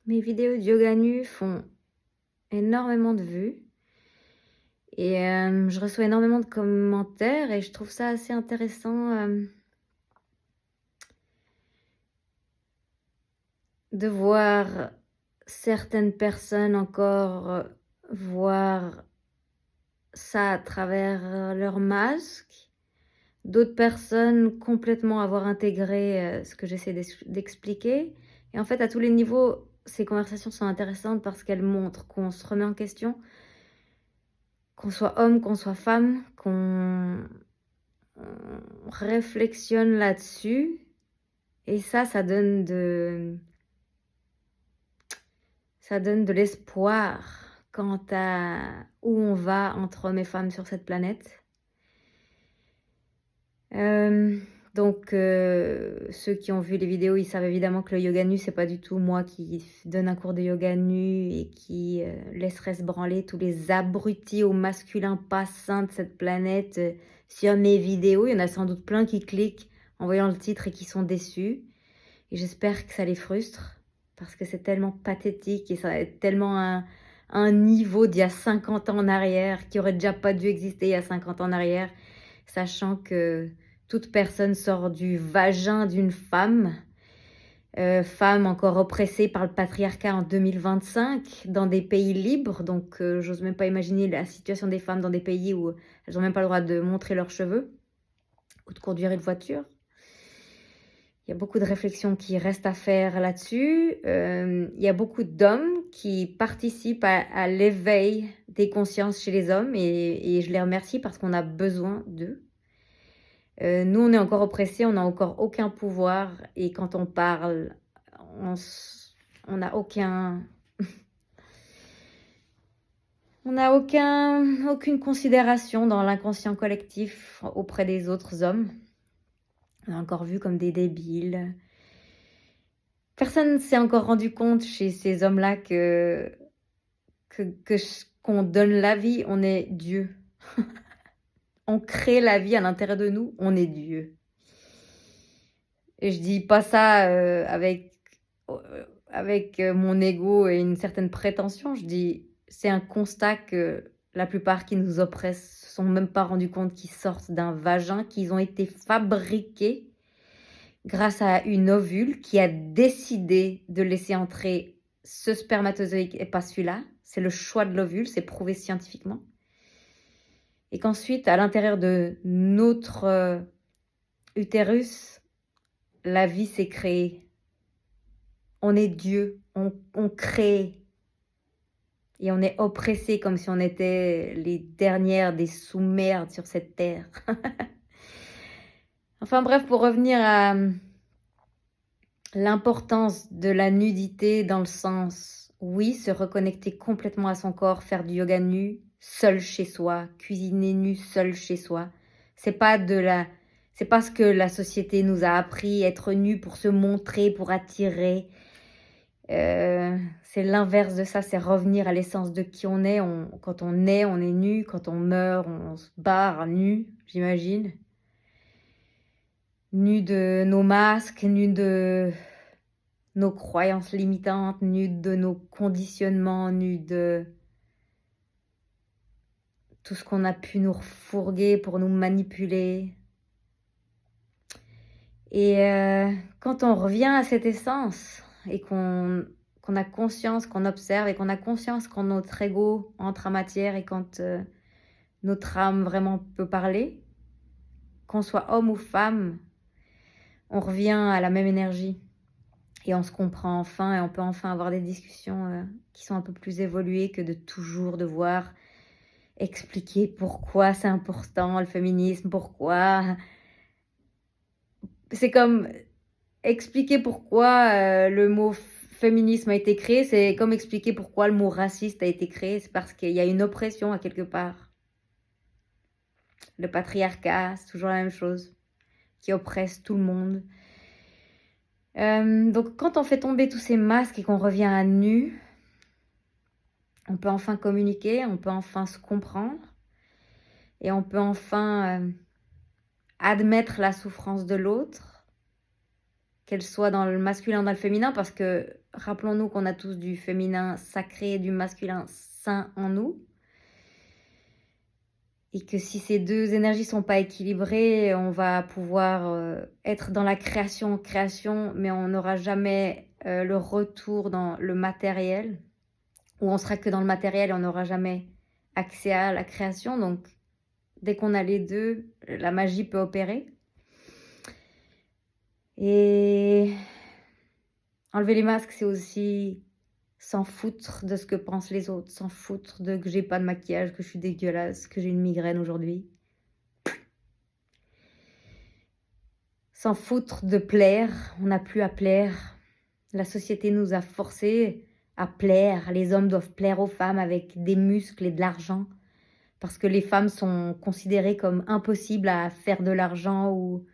Mes vidéos de yoga nu font énormément de vues et je reçois énormément de commentaires et je trouve ça assez intéressant, de voir certaines personnes encore, voir ça à travers, leur masque. D'autres personnes complètement avoir intégré, ce que j'essaie d'expliquer et en fait, à tous les niveaux, ces conversations sont intéressantes parce qu'elles montrent qu'on se remet en question, qu'on soit homme, qu'on soit femme, on réflexionne là-dessus et ça donne de l'espoir quant à où on va entre hommes et femmes sur cette planète. Hem, ceux qui ont vu les vidéos, ils savent évidemment que le yoga nu, c'est pas du tout moi qui donne un cours de yoga nu et qui, laisserait se branler tous les abrutis au masculin pas sain de cette planète, sur mes vidéos. Il y en a sans doute plein qui cliquent en voyant le titre et qui sont déçus et j'espère que ça les frustre parce que c'est tellement pathétique et ça va être tellement un niveau d'il y a 50 ans en arrière, qui aurait déjà pas dû exister il y a 50 ans en arrière, sachant que toute personne sort du vagin d'une femme, femme encore oppressée par le patriarcat en 2025 dans des pays libres. J'ose même pas imaginer la situation des femmes dans des pays où elles ont même pas le droit de montrer leurs cheveux ou de conduire une voiture. Il y a beaucoup de réflexions qui restent à faire là-dessus. Il y a beaucoup d'hommes qui participent à l'éveil des consciences chez les hommes et je les remercie parce qu'on a besoin d'eux. Nous, on est encore oppressés, on n'a encore aucun pouvoir et quand on parle, on n'a aucune considération dans l'inconscient collectif auprès des autres hommes. On est encore vus comme des débiles. Personne ne s'est encore rendu compte chez ces hommes-là qu'on donne la vie, on est Dieu. On crée la vie à l'intérieur de nous, on est Dieu. Et je dis pas ça, mon ego et une certaine prétention. Je dis, c'est un constat que la plupart qui nous oppressent se sont même pas rendus compte qu'ils sortent d'un vagin, qu'ils ont été fabriqués grâce à une ovule qui a décidé de laisser entrer ce spermatozoïde et pas celui-là. C'est le choix de l'ovule, c'est prouvé scientifiquement. Et qu'ensuite, à l'intérieur de notre, utérus, la vie s'est créée. On est Dieu, on crée et on est oppressés comme si on était les dernières des sous-merdes sur cette terre. Enfin bref, pour revenir à l'importance de la nudité dans le sens, oui, se reconnecter complètement à son corps, faire du yoga nu, seul chez soi, cuisiner nu, seul chez soi. C'est pas ce que la société nous a appris, être nu pour se montrer, pour attirer. C'est l'inverse de ça, c'est revenir à l'essence de qui on est. Quand on est nu. Quand on meurt, on se barre nu, j'imagine. Nu de nos masques, nu de nos croyances limitantes, nu de nos conditionnements, nu de tout ce qu'on a pu nous refourguer pour nous manipuler. Et quand on revient à cette essence et qu'on a conscience, qu'on observe et qu'on a conscience quand notre ego entre en matière et quand notre âme vraiment peut parler, qu'on soit homme ou femme, on revient à la même énergie et on se comprend enfin et on peut enfin avoir des discussions qui sont un peu plus évoluées que de toujours devoir expliquer pourquoi c'est important le féminisme, pourquoi. C'est comme expliquer pourquoi le mot féminisme a été créé, c'est comme expliquer pourquoi le mot raciste a été créé, c'est parce qu'il y a une oppression à quelque part. Le patriarcat, c'est toujours la même chose, qui oppresse tout le monde. Donc quand on fait tomber tous ces masques et qu'on revient à nu, on peut enfin communiquer, on peut enfin se comprendre et on peut enfin admettre la souffrance de l'autre, qu'elle soit dans le masculin ou dans le féminin, parce que rappelons-nous qu'on a tous du féminin sacré et du masculin saint en nous. Et que si ces 2 énergies sont pas équilibrées, on va pouvoir, être dans la création, mais on n'aura jamais, le retour dans le matériel, ou on sera que dans le matériel et on n'aura jamais accès à la création. Donc dès qu'on a les 2, la magie peut opérer. Et enlever les masques, c'est aussi s'en foutre de ce que pensent les autres, s'en foutre de que j'ai pas de maquillage, que je suis dégueulasse, que j'ai une migraine aujourd'hui. S'en foutre de plaire, on n'a plus à plaire. La société nous a forcés à plaire. Les hommes doivent plaire aux femmes avec des muscles et de l'argent, parce que les femmes sont considérées comme impossibles à faire de l'argent ou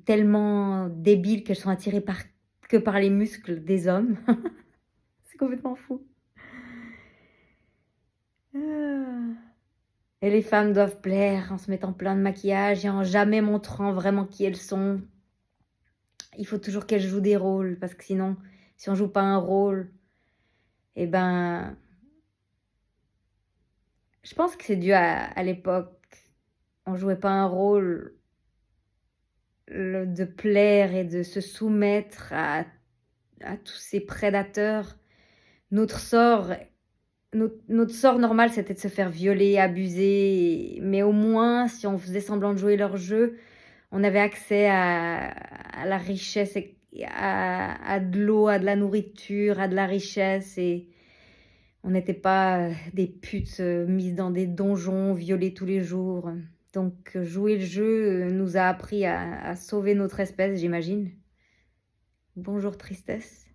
tellement débiles qu'elles sont attirées que par les muscles des hommes. C'est complètement fou. Ah. Et les femmes doivent plaire en se mettant plein de maquillage et en jamais montrant vraiment qui elles sont. Il faut toujours qu'elles jouent des rôles, parce que sinon, si on joue pas un rôle, eh ben, je pense que c'est dû à l'époque. On jouait pas un rôle de plaire et de se soumettre à tous ces prédateurs. Notre sort, notre sort normal, c'était de se faire violer, abuser, mais au moins, si on faisait semblant de jouer leur jeu, on avait accès à la richesse, à de l'eau, à de la nourriture, à de la richesse, et on n'était pas des putes mises dans des donjons, violées tous les jours. Donc jouer le jeu nous a appris à sauver notre espèce, j'imagine. Bonjour tristesse.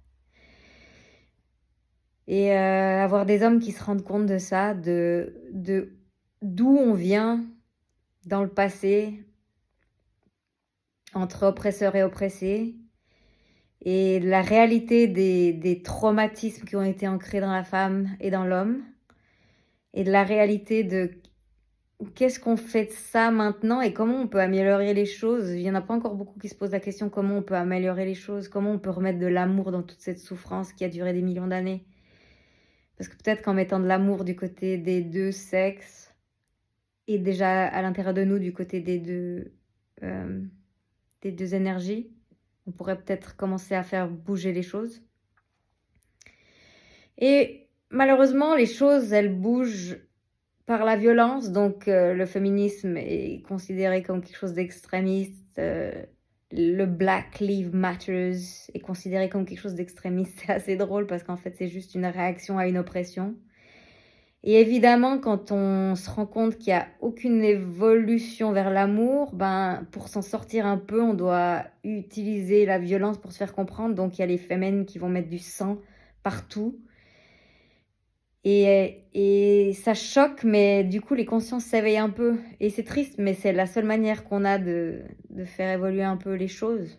Et avoir des hommes qui se rendent compte de ça, d'où on vient dans le passé, entre oppresseurs et oppressés, et la réalité des traumatismes qui ont été ancrés dans la femme et dans l'homme, et de la réalité de qu'est-ce qu'on fait de ça maintenant et comment on peut améliorer les choses. Il y en a pas encore beaucoup qui se posent la question comment on peut améliorer les choses, comment on peut remettre de l'amour dans toute cette souffrance qui a duré des millions d'années. Parce que peut-être qu'en mettant de l'amour du côté des 2 sexes, et déjà à l'intérieur de nous du côté des 2 énergies, on pourrait peut-être commencer à faire bouger les choses. Et malheureusement, les choses, elles bougent par la violence, donc le féminisme est considéré comme quelque chose d'extrémiste, le Black Lives Matters est considéré comme quelque chose d'extrémiste. C'est assez drôle parce qu'en fait, c'est juste une réaction à une oppression. Et évidemment, quand on se rend compte qu'il y a aucune évolution vers l'amour, ben, pour s'en sortir un peu, on doit utiliser la violence pour se faire comprendre. Donc, il y a les féminines qui vont mettre du sang partout. Et ça choque, mais du coup, les consciences s'éveillent un peu. Et c'est triste, mais c'est la seule manière qu'on a de faire évoluer un peu les choses.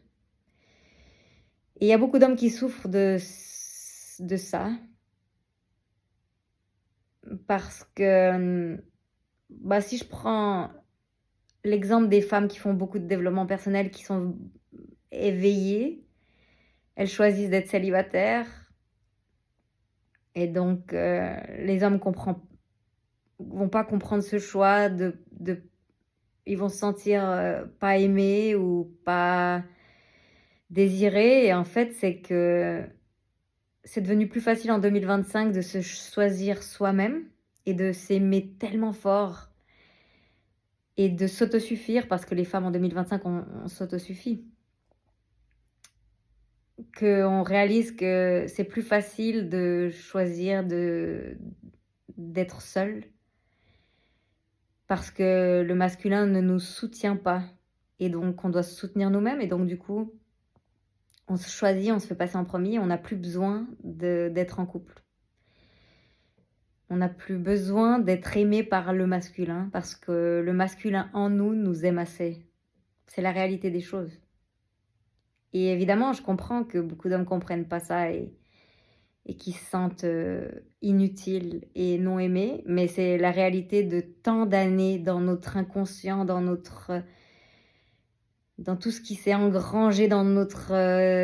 Et il y a beaucoup d'hommes qui souffrent de ça. Parce que, bah, si je prends l'exemple des femmes qui font beaucoup de développement personnel, qui sont éveillées, elles choisissent d'être célibataires. Et donc, les hommes vont pas comprendre ce choix ils vont se sentir pas aimés ou pas désirés. Et en fait, c'est que c'est devenu plus facile en 2025 de se choisir soi-même et de s'aimer tellement fort et de s'autosuffire, parce que les femmes en 2025, on s'autosuffit. Qu'on réalise que c'est plus facile de choisir d'être seule, parce que le masculin ne nous soutient pas. Et donc, on doit se soutenir nous-mêmes. Et donc, du coup, on se choisit, on se fait passer en premier. On n'a plus besoin d'être en couple. On n'a plus besoin d'être aimé par le masculin, parce que le masculin en nous aime assez. C'est la réalité des choses. Et évidemment, je comprends que beaucoup d'hommes ne comprennent pas ça et qui se sentent inutiles et non aimés, mais c'est la réalité de tant d'années dans notre inconscient, dans notre dans tout ce qui s'est engrangé dans notre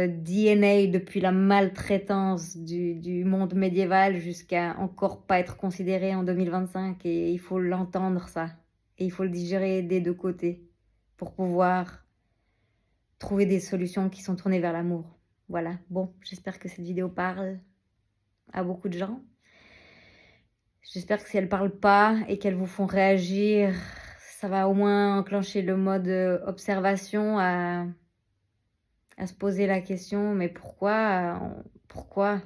DNA depuis la maltraitance du monde médiéval jusqu'à encore pas être considéré en 2025. Et il faut l'entendre ça. Et il faut le digérer des deux côtés pour pouvoir trouver des solutions qui sont tournées vers l'amour. Voilà, bon, j'espère que cette vidéo parle à beaucoup de gens. J'espère que si elles parlent pas et qu'elles vous font réagir, ça va au moins enclencher le mode observation à se poser la question, mais pourquoi pourquoi?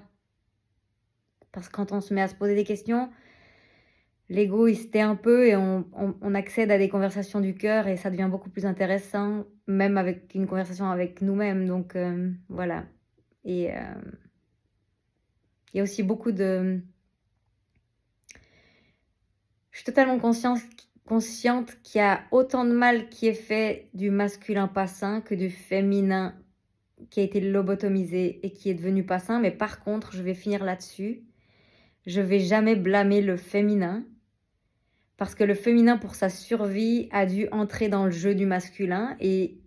Parce que quand on se met à se poser des questions, l'ego il se tait un peu et on accède à des conversations du cœur et ça devient beaucoup plus intéressant, même avec une conversation avec nous-mêmes. Donc voilà. Et il y a aussi beaucoup de... Je suis totalement consciente qu'il y a autant de mal qui est fait du masculin pas sain que du féminin qui a été lobotomisé et qui est devenu pas sain. Mais par contre, je vais finir là-dessus. Je vais jamais blâmer le féminin parce que le féminin, pour sa survie, a dû entrer dans le jeu du masculin et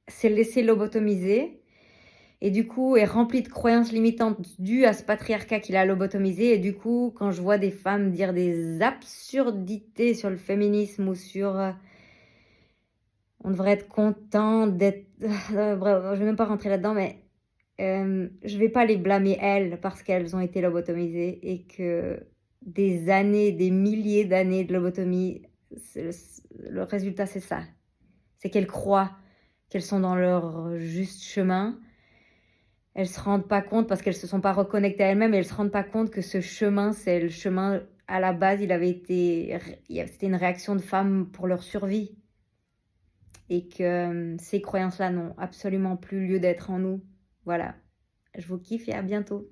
s'est laissé lobotomiser. Et du coup, est rempli de croyances limitantes dues à ce patriarcat qu'il a lobotomisé. Et du coup, quand je vois des femmes dire des absurdités sur le féminisme ou sur on devrait être content d'être... Bref, je vais même pas rentrer là-dedans, mais je vais pas les blâmer elles parce qu'elles ont été lobotomisées et que des années, des milliers d'années de lobotomie, le résultat c'est ça. C'est qu'elles croient qu'elles sont dans leur juste chemin. Elles se rendent pas compte parce qu'elles se sont pas reconnectées à elles-mêmes et elles se rendent pas compte que ce chemin, c'est le chemin à la base, c'était une réaction de femmes pour leur survie. Et que ces croyances-là n'ont absolument plus lieu d'être en nous. Voilà. Je vous kiffe et à bientôt.